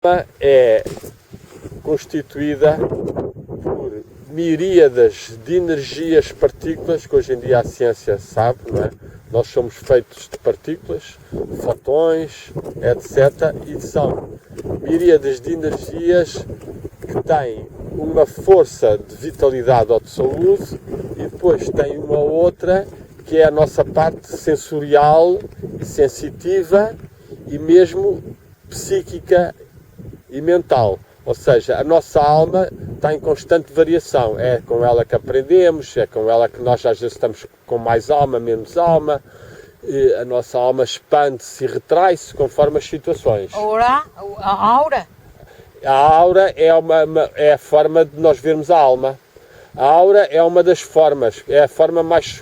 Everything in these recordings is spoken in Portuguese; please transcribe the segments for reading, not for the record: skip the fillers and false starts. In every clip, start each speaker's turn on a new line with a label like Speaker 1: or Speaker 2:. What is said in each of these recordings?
Speaker 1: alma é constituída por miríadas de energias, partículas, que hoje em dia a ciência sabe, não é? Nós somos feitos de partículas, fotões, etc. E são miríadas de energias que têm uma força de vitalidade ou de saúde e depois tem uma outra que é a nossa parte sensorial e sensitiva e mesmo psíquica e mental. Ou seja, a nossa alma está em constante variação. É com ela que aprendemos, é com ela que nós às vezes estamos com mais alma, menos alma. A nossa alma expande-se e retrai-se conforme as situações.
Speaker 2: A aura?
Speaker 1: A aura é a forma de nós vermos a alma. A aura é uma das formas, é a forma mais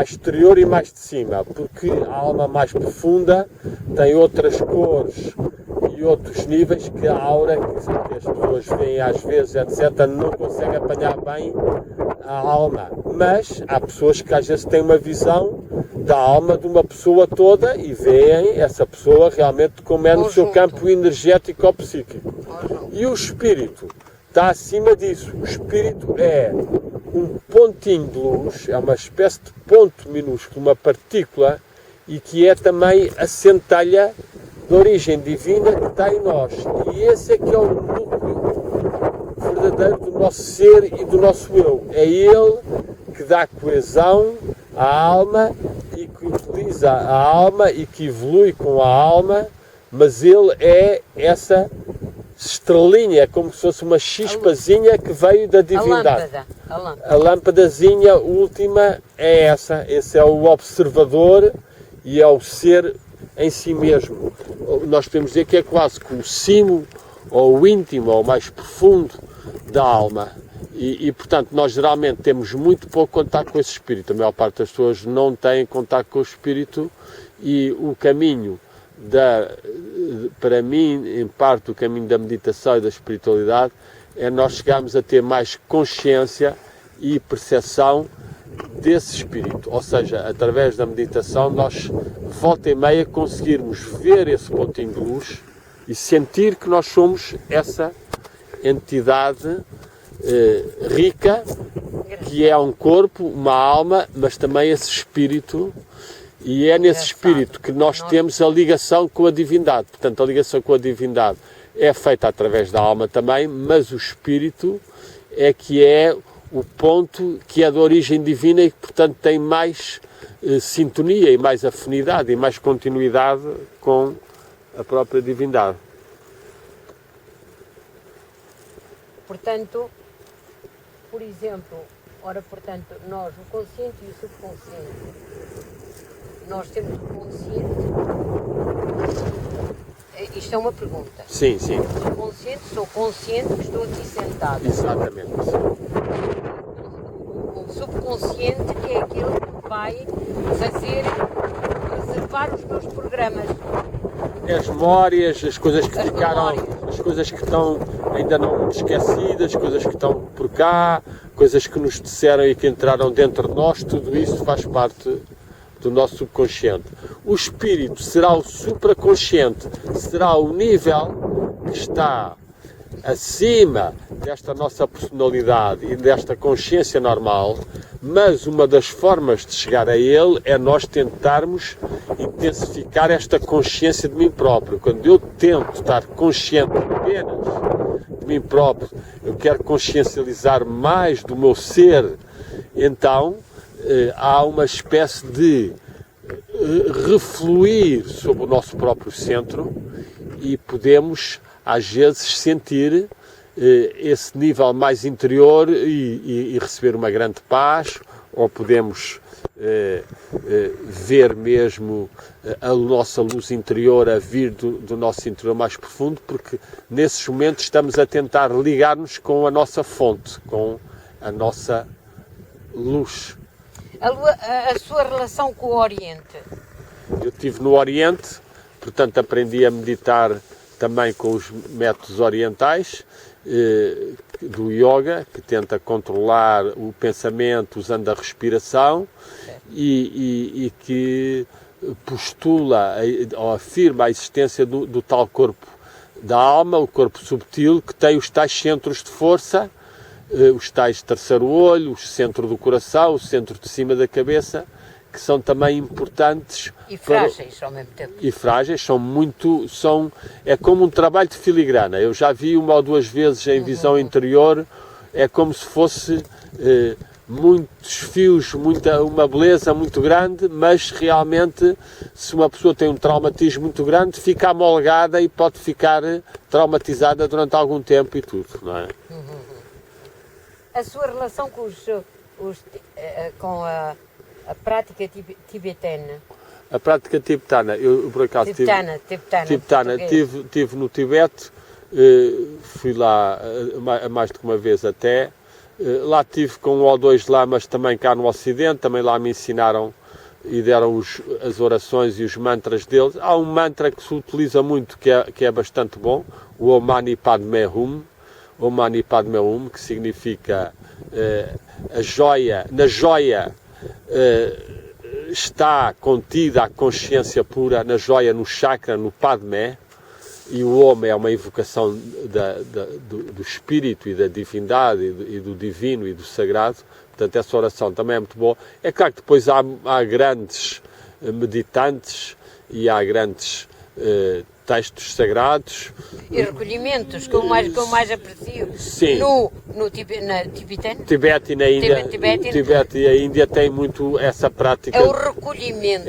Speaker 1: exterior e mais de cima, porque a alma mais profunda tem outras cores e outros níveis que a aura, que as pessoas veem às vezes, etc., não consegue apanhar bem a alma. Mas há pessoas que às vezes têm uma visão da alma de uma pessoa toda e veem essa pessoa realmente como é no seu campo energético ou psíquico. E o espírito está acima disso. O espírito é um pontinho de luz, é uma espécie de ponto minúsculo, uma partícula, e que é também a centelha de origem divina que está em nós. E esse é que é o núcleo verdadeiro do nosso ser e do nosso eu. É ele que dá coesão à alma e que utiliza a alma e que evolui com a alma, mas ele é essa estrelinha, é como se fosse uma chispazinha que veio da divindade. A lâmpadazinha última é essa. Esse é o observador e é o ser em si mesmo. Nós podemos dizer que é quase que o cimo, ou o íntimo, ou o mais profundo da alma. E, portanto, nós geralmente temos muito pouco contato com esse espírito. A maior parte das pessoas não tem contato com o espírito e o caminho para mim, em parte, o caminho da meditação e da espiritualidade é nós chegarmos a ter mais consciência e percepção desse espírito. Ou seja, através da meditação, nós, volta e meia, conseguirmos ver esse pontinho de luz e sentir que nós somos essa entidade rica, que é um corpo, uma alma, mas também esse espírito. E é nesse espírito que nós temos a ligação com a divindade. Portanto, a ligação com a divindade é feita através da alma também, mas o espírito é que é o ponto que é de origem divina e que, portanto, tem mais sintonia e mais afinidade e mais continuidade com a própria divindade.
Speaker 2: Portanto, por exemplo, nós, o consciente e o subconsciente, nós temos o consciente. Isto é uma pergunta.
Speaker 1: Sim, sim.
Speaker 2: Sou consciente que estou aqui sentado.
Speaker 1: Exatamente.
Speaker 2: O subconsciente que é aquele que vai reservar os meus programas.
Speaker 1: As memórias, as coisas que ficaram, as coisas que estão ainda não esquecidas, coisas que estão por cá, coisas que nos disseram e que entraram dentro de nós, tudo isso faz parte do nosso subconsciente. O espírito será o supraconsciente, será o nível que está acima desta nossa personalidade e desta consciência normal, mas uma das formas de chegar a ele é nós tentarmos intensificar esta consciência de mim próprio. Quando eu tento estar consciente apenas de mim próprio, eu quero consciencializar mais do meu ser, então há uma espécie de refluir sobre o nosso próprio centro e podemos, às vezes, sentir esse nível mais interior e receber uma grande paz, ou podemos ver mesmo a nossa luz interior a vir do nosso interior mais profundo, porque nesses momentos estamos a tentar ligar-nos com a nossa fonte, com a nossa luz.
Speaker 2: A sua relação com o Oriente?
Speaker 1: Eu estive no Oriente, portanto aprendi a meditar também com os métodos orientais do yoga, que tenta controlar o pensamento usando a respiração e que postula ou afirma a existência do tal corpo da alma, o corpo subtil, que tem os tais centros de força, os tais terceiro olho, o centro do coração, o centro de cima da cabeça, que são também importantes.
Speaker 2: E frágeis ao mesmo tempo.
Speaker 1: E frágeis, é como um trabalho de filigrana. Eu já vi uma ou duas vezes em visão interior, é como se fosse muitos fios, uma beleza muito grande, mas realmente, se uma pessoa tem um traumatismo muito grande, fica amolgada e pode ficar traumatizada durante algum tempo e tudo, não é?
Speaker 2: A sua relação com a prática tibetana?
Speaker 1: A prática tibetana, eu por acaso
Speaker 2: tibetana,
Speaker 1: tive no Tibete, fui lá mais do que uma vez até. Lá tive com um ou dois lamas também cá no Ocidente, também lá me ensinaram e deram as orações e os mantras deles. Há um mantra que se utiliza muito que é bastante bom, o Om Mani Padme Hum, Om Mani Padme Hum, que significa na joia está contida a consciência pura, na joia, no chakra, no Padme. E o Om é uma invocação do Espírito e da divindade e do divino e do sagrado. Portanto, essa oração também é muito boa. É claro que depois há grandes meditantes e há grandes textos sagrados.
Speaker 2: E recolhimentos, que eu mais aprecio.
Speaker 1: Sim.
Speaker 2: Na tibetana?
Speaker 1: Tibete e na Índia. Tibete e a Índia têm muito essa prática.
Speaker 2: É o recolhimento.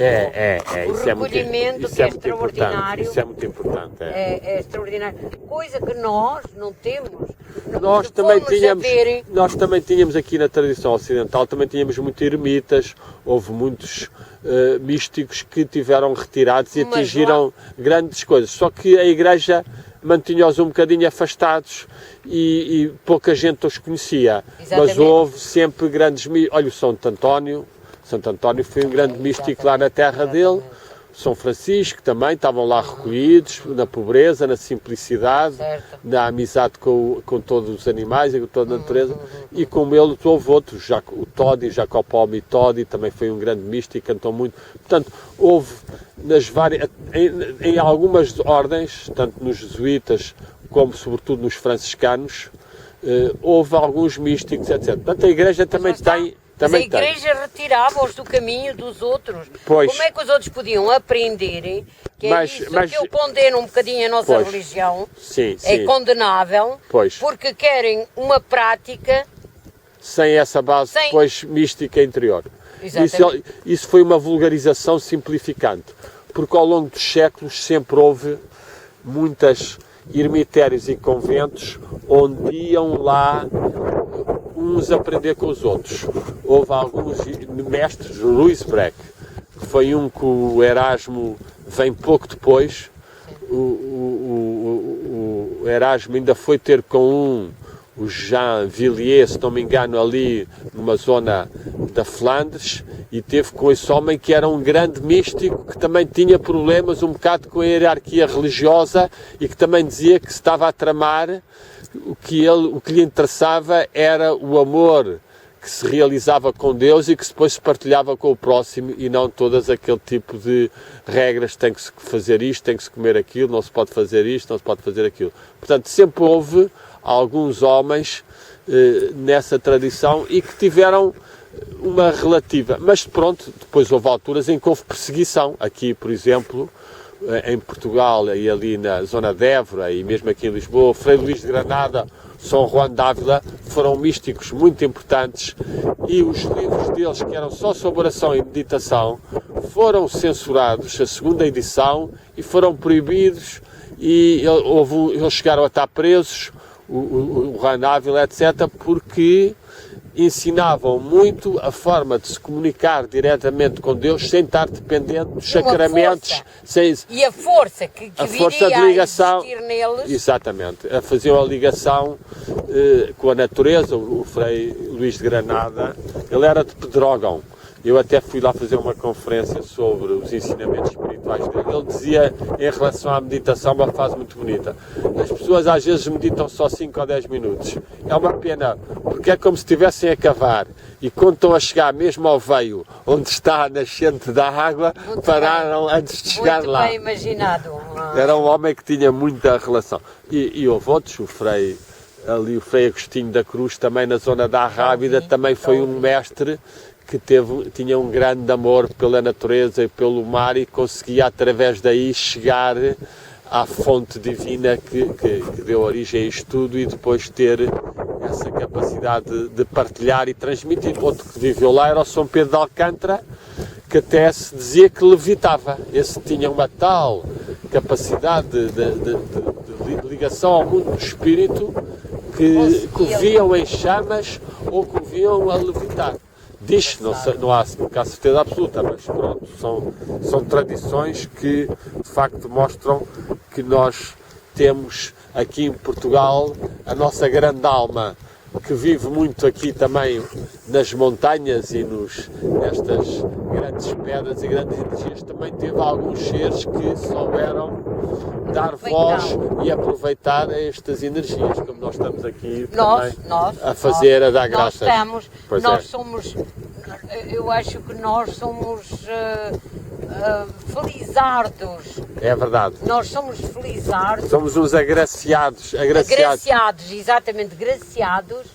Speaker 2: O
Speaker 1: Isso
Speaker 2: recolhimento
Speaker 1: é
Speaker 2: que é
Speaker 1: muito
Speaker 2: extraordinário.
Speaker 1: Isso é muito importante.
Speaker 2: É extraordinário. Coisa que nós não temos.
Speaker 1: Nós também tínhamos aqui na tradição ocidental, também tínhamos muitos ermitas, houve muitos místicos que tiveram retirados e atingiram grandes coisas. Só que a Igreja mantinha-os um bocadinho afastados e pouca gente os conhecia.
Speaker 2: Exatamente.
Speaker 1: Mas houve sempre grandes místicos. Olha, o Santo António foi um grande místico lá na terra dele. São Francisco também, estavam lá recolhidos, na pobreza, na simplicidade, na amizade com todos os animais e com toda a natureza. E como ele, houve outros, o Todi, Jacopomi Todi, também foi um grande místico, cantou muito. Portanto, houve em algumas ordens, tanto nos jesuítas como sobretudo nos franciscanos, houve alguns místicos, etc. Portanto, a Igreja também tem...
Speaker 2: Mas a Igreja retirava-os do caminho dos outros.
Speaker 1: Pois.
Speaker 2: Como é que os outros podiam aprender? Que é isso que eu condeno um bocadinho a nossa religião.
Speaker 1: Sim.
Speaker 2: É condenável.
Speaker 1: Pois.
Speaker 2: Porque querem uma prática...
Speaker 1: Sem essa base depois mística interior. Isso foi uma vulgarização simplificante. Porque ao longo dos séculos sempre houve muitas ermitérios e conventos onde iam lá uns aprender com os outros. Houve alguns mestres, Louis Breck, que foi um que o Erasmo vem pouco depois. O Erasmo ainda foi ter com o Jean Villiers, se não me engano, ali numa zona da Flandres, e teve com esse homem que era um grande místico, que também tinha problemas um bocado com a hierarquia religiosa e que também dizia que se estava a tramar. O que lhe interessava era o amor que se realizava com Deus e que depois se partilhava com o próximo, e não todas aquele tipo de regras, tem que se fazer isto, tem que se comer aquilo, não se pode fazer isto, não se pode fazer aquilo. Portanto, sempre houve alguns homens nessa tradição e que tiveram uma relativa, mas pronto, depois houve alturas em que houve perseguição. Aqui, por exemplo, em Portugal e ali na zona de Évora e mesmo aqui em Lisboa, Frei Luís de Granada, São Juan de Ávila, foram místicos muito importantes, e os livros deles, que eram só sobre oração e meditação, foram censurados, a segunda edição, e foram proibidos, e eles chegaram a estar presos, o Juan de Ávila, etc., porque ensinavam muito a forma de se comunicar diretamente com Deus sem estar dependente dos sacramentos.
Speaker 2: E a força que
Speaker 1: força de ligação,
Speaker 2: a existir neles.
Speaker 1: Exatamente. Faziam a ligação com a natureza. O Frei Luís de Granada, ele era de Pedrógão. Eu até fui lá fazer uma conferência sobre os ensinamentos espirituais dele. Ele dizia, em relação à meditação, uma frase muito bonita. As pessoas às vezes meditam só 5 ou 10 minutos. É uma pena, porque é como se estivessem a cavar. E quando estão a chegar mesmo ao veio, onde está a nascente da água, pararam antes de chegar lá.
Speaker 2: Muito bem imaginado.
Speaker 1: Era um homem que tinha muita relação. E houve outros, o Frei Agostinho da Cruz, também na zona da Arrábida, também foi um mestre que tinha um grande amor pela natureza e pelo mar e conseguia através daí chegar à fonte divina que deu origem a isto tudo e depois ter essa capacidade de partilhar e transmitir. Outro que viveu lá era o São Pedro de Alcântara, que até se dizia que levitava. Esse tinha uma tal capacidade de ligação ao mundo do espírito que o viam em chamas ou que o viam a levitar. Diz, não há certeza absoluta, mas pronto, são tradições que de facto mostram que nós temos aqui em Portugal a nossa grande alma, que vive muito aqui também nas montanhas e nestas grandes pedras e grandes energias. Também teve alguns seres que souberam dar voz e aproveitar estas energias, como nós estamos aqui a fazer, a dar graças.
Speaker 2: Eu acho que nós somos felizardos.
Speaker 1: É verdade.
Speaker 2: Nós somos felizardos.
Speaker 1: Somos uns agraciados.
Speaker 2: Agraciados, exatamente, graciados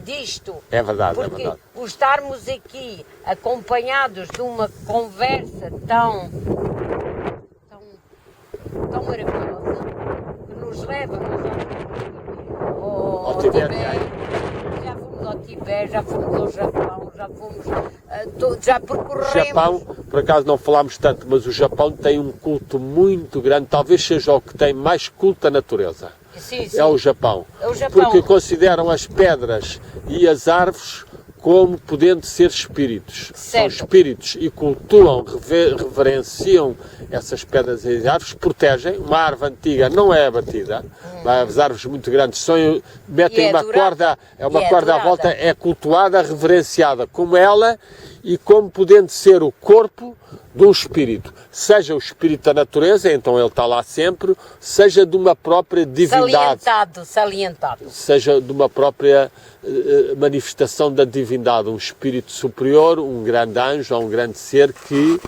Speaker 2: disto.
Speaker 1: É verdade,
Speaker 2: porque
Speaker 1: é verdade.
Speaker 2: O estarmos aqui acompanhados de uma conversa tão maravilhosa, que nos leva ao Tibete. Já fomos ao Tibete, já fomos ao Japão, já percorremos.
Speaker 1: O Japão, por acaso não falámos tanto, mas o Japão tem um culto muito grande, talvez seja o que tem mais culto à natureza.
Speaker 2: Sim, sim.
Speaker 1: É o Japão.
Speaker 2: É o Japão.
Speaker 1: Porque consideram as pedras e as árvores como podendo ser espíritos.
Speaker 2: Certo.
Speaker 1: São espíritos e cultuam, reverenciam essas pedras e árvores, protegem. Uma árvore antiga não é abatida, as árvores muito grandes metem uma corda, corda à volta, é cultuada, reverenciada como ela e como podendo ser o corpo de um espírito, seja o espírito da natureza, então ele está lá sempre, seja de uma própria divindade,
Speaker 2: salientado.
Speaker 1: Seja de uma própria manifestação da divindade, um espírito superior, um grande anjo ou um grande ser que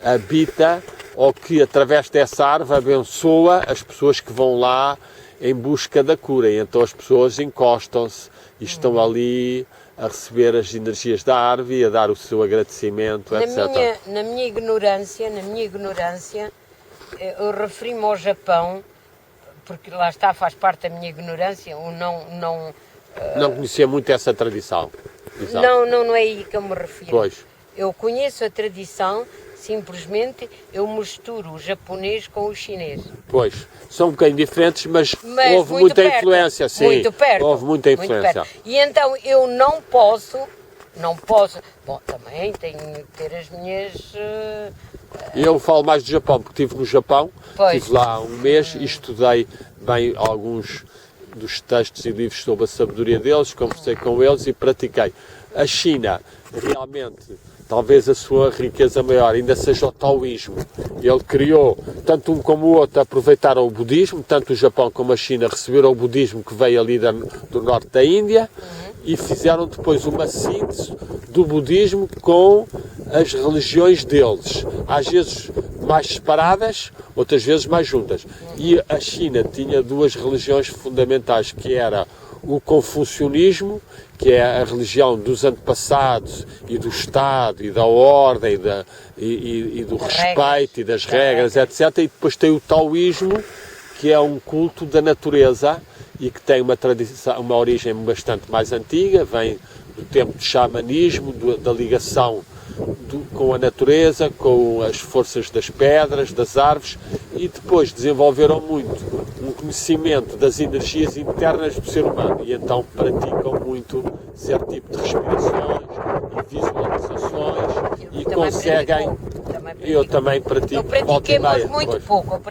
Speaker 1: habita ou que através dessa árvore abençoa as pessoas que vão lá em busca da cura. E então as pessoas encostam-se e estão ali a receber as energias da árvore e a dar o seu agradecimento, etc.
Speaker 2: Na minha ignorância, eu referi-me ao Japão, porque lá está, faz parte da minha ignorância,
Speaker 1: não conhecia muito essa tradição. Exato.
Speaker 2: Não é aí que eu me refiro.
Speaker 1: Pois.
Speaker 2: Eu conheço a tradição, simplesmente eu misturo o japonês com o chinês.
Speaker 1: Pois, são um bocadinho diferentes, mas houve
Speaker 2: muito
Speaker 1: muita
Speaker 2: perto,
Speaker 1: influência, sim.
Speaker 2: Muito perto.
Speaker 1: Houve muita influência.
Speaker 2: E então eu não posso, bom, também tenho que ter as minhas...
Speaker 1: Eu falo mais do Japão, porque estive no Japão, estive lá um mês e estudei bem alguns dos textos e livros sobre a sabedoria deles, conversei com eles e pratiquei. A China, realmente, talvez a sua riqueza maior ainda seja o taoísmo. Ele criou, tanto um como o outro aproveitaram o budismo, tanto o Japão como a China receberam o budismo que veio ali do norte da Índia e fizeram depois uma síntese do budismo com as religiões deles, às vezes mais separadas, outras vezes mais juntas. E a China tinha duas religiões fundamentais, que era o confucionismo, que é a religião dos antepassados e do Estado e da ordem e do respeito e das regras, etc. E depois tem o taoísmo, que é um culto da natureza e que tem uma tradição, uma origem bastante mais antiga, vem do tempo do xamanismo, da ligação com a natureza, com as forças das pedras, das árvores, e depois desenvolveram muito um conhecimento das energias internas do ser humano e então praticam muito certo tipo de respirações e visualizações e conseguem... Eu também pratico.
Speaker 2: Eu pratiquei muito pouco.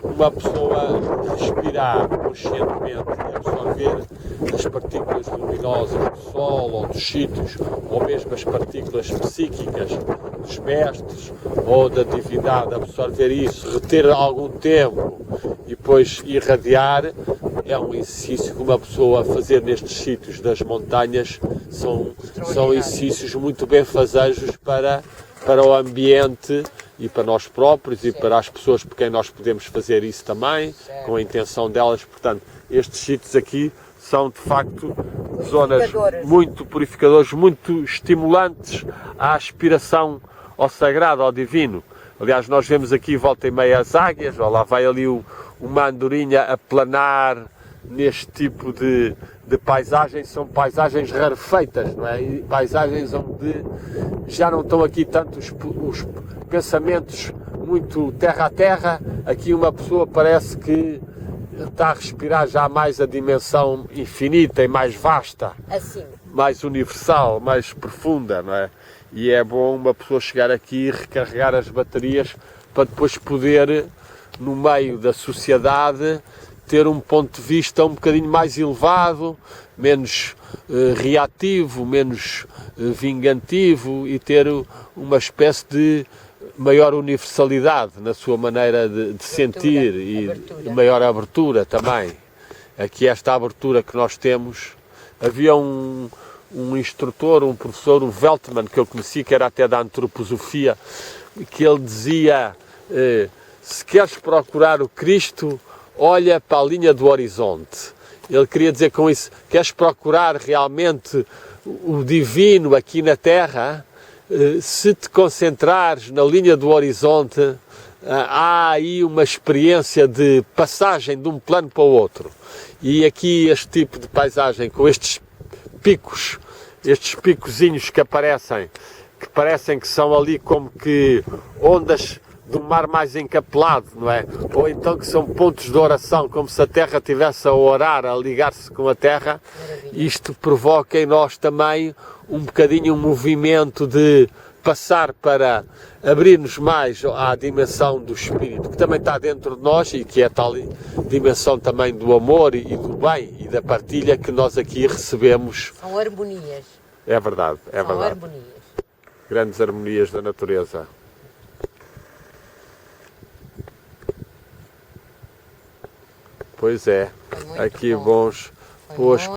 Speaker 1: Uma pessoa respirar conscientemente e absorver as partículas luminosas do Sol ou dos sítios, ou mesmo as partículas psíquicas dos mestres ou da divindade, absorver isso, reter algum tempo e depois irradiar, é um exercício que uma pessoa a fazer nestes sítios das montanhas são exercícios muito benfazejos para o ambiente e para nós próprios e
Speaker 2: Certo.
Speaker 1: para as pessoas por quem nós podemos fazer isso também,
Speaker 2: Certo.
Speaker 1: com a intenção delas. Portanto, estes sítios aqui são de facto zonas muito purificadoras, muito estimulantes à aspiração ao sagrado, ao divino. Aliás, nós vemos aqui volta e meia as águias, ó, lá vai ali uma andorinha a planar neste tipo de paisagens. São paisagens rarefeitas, não é? E paisagens onde já não estão aqui tanto os pensamentos muito terra a terra. Aqui uma pessoa parece que está a respirar já mais a dimensão infinita e mais vasta,
Speaker 2: Assim.
Speaker 1: mais universal, mais profunda, não é? E é bom uma pessoa chegar aqui e recarregar as baterias para depois poder, no meio da sociedade, ter um ponto de vista um bocadinho mais elevado, menos reativo, menos vingativo e ter uma espécie de maior universalidade na sua maneira de sentir e maior abertura também. Aqui esta abertura que nós temos. Havia um instrutor, um professor, o Veltman, que eu conheci, que era até da antroposofia, que ele dizia, se queres procurar o Cristo, olha para a linha do horizonte. Ele queria dizer com isso, queres procurar realmente o divino aqui na Terra, se te concentrares na linha do horizonte, há aí uma experiência de passagem de um plano para o outro. E aqui este tipo de paisagem, com estes picozinhos que parecem que são ali como que ondas do mar mais encapelado, não é? Ou então que são pontos de oração, como se a Terra estivesse a orar, a ligar-se com a Terra. Isto provoca em nós também um bocadinho um movimento de passar para abrir-nos mais à dimensão do Espírito, que também está dentro de nós e que é tal dimensão também do amor e do bem e da partilha que nós aqui recebemos.
Speaker 2: São harmonias.
Speaker 1: É verdade, é
Speaker 2: São
Speaker 1: verdade.
Speaker 2: harmonias.
Speaker 1: Grandes harmonias da natureza. Pois é,
Speaker 2: Foi muito
Speaker 1: aqui
Speaker 2: bom.
Speaker 1: bons.
Speaker 2: Foi
Speaker 1: Boas
Speaker 2: muito